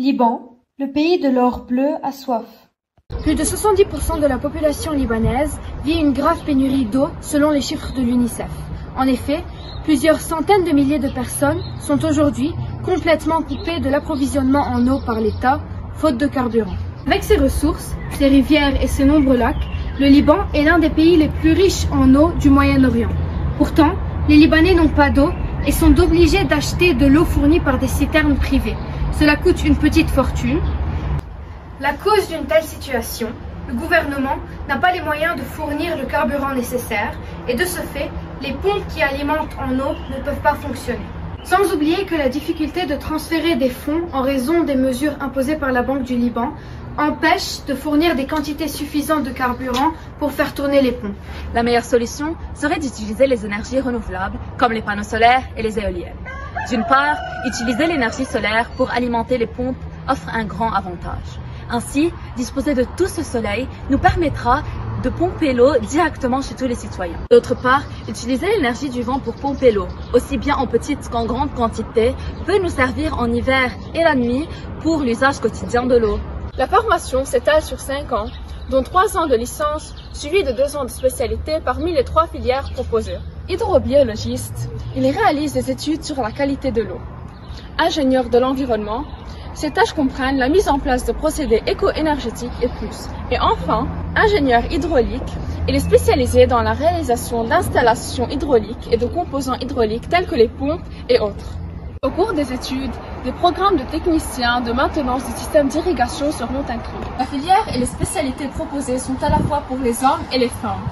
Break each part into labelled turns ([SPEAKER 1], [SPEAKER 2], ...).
[SPEAKER 1] Liban, le pays de l'or bleu, a soif.
[SPEAKER 2] Plus de 70% de la population libanaise vit une grave pénurie d'eau selon les chiffres de l'UNICEF. En effet, plusieurs centaines de milliers de personnes sont aujourd'hui complètement coupées de l'approvisionnement en eau par l'État, faute de carburant. Avec ses ressources, ses rivières et ses nombreux lacs, le Liban est l'un des pays les plus riches en eau du Moyen-Orient. Pourtant, les Libanais n'ont pas d'eau et sont obligés d'acheter de l'eau fournie par des citernes privées. Cela coûte une petite fortune. La cause d'une telle situation, le gouvernement n'a pas les moyens de fournir le carburant nécessaire et de ce fait, les pompes qui alimentent en eau ne peuvent pas fonctionner. Sans oublier que la difficulté de transférer des fonds en raison des mesures imposées par la Banque du Liban empêche de fournir des quantités suffisantes de carburant pour faire tourner les pompes.
[SPEAKER 3] La meilleure solution serait d'utiliser les énergies renouvelables comme les panneaux solaires et les éoliennes. D'une part, utiliser l'énergie solaire pour alimenter les pompes offre un grand avantage. Ainsi, disposer de tout ce soleil nous permettra de pomper l'eau directement chez tous les citoyens. D'autre part, utiliser l'énergie du vent pour pomper l'eau, aussi bien en petite qu'en grande quantité, peut nous servir en hiver et la nuit pour l'usage quotidien de l'eau.
[SPEAKER 2] La formation s'étale sur 5 ans, dont 3 ans de licence, suivis de 2 ans de spécialité parmi les 3 filières proposées. Hydrobiologiste, il réalise des études sur la qualité de l'eau. Ingénieur de l'environnement, ces tâches comprennent la mise en place de procédés éco-énergétiques et plus. Et enfin, ingénieur hydraulique, il est spécialisé dans la réalisation d'installations hydrauliques et de composants hydrauliques tels que les pompes et autres. Au cours des études, des programmes de techniciens de maintenance du système d'irrigation seront inclus. La filière et les spécialités proposées sont à la fois pour les hommes et les femmes.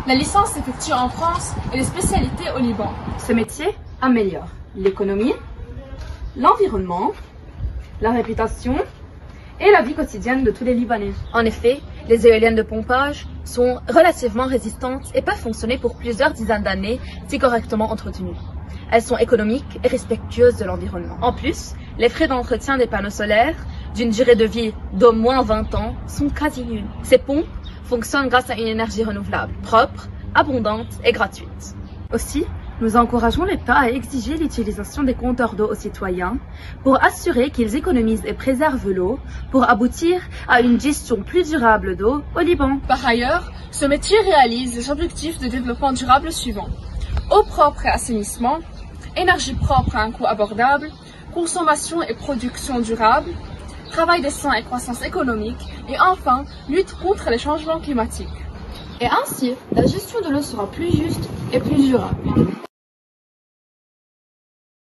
[SPEAKER 2] La licence s'effectue en France et les spécialités au Liban.
[SPEAKER 3] Ce métier améliore l'économie, l'environnement, la réputation et la vie quotidienne de tous les Libanais. En effet, les éoliennes de pompage sont relativement résistantes et peuvent fonctionner pour plusieurs dizaines d'années si correctement entretenues. Elles sont économiques et respectueuses de l'environnement. En plus, les frais d'entretien des panneaux solaires, d'une durée de vie d'au moins 20 ans, sont quasi nuls. Ces pompes fonctionnent grâce à une énergie renouvelable, propre, abondante et gratuite. Aussi, nous encourageons l'État à exiger l'utilisation des compteurs d'eau aux citoyens pour assurer qu'ils économisent et préservent l'eau pour aboutir à une gestion plus durable d'eau au Liban.
[SPEAKER 2] Par ailleurs, ce métier réalise les objectifs de développement durable suivants: eau propre et assainissement, énergie propre à un coût abordable, consommation et production durable, travail décent et croissance économique, et enfin, lutte contre les changements climatiques. Et ainsi, la gestion de l'eau sera plus juste et plus durable.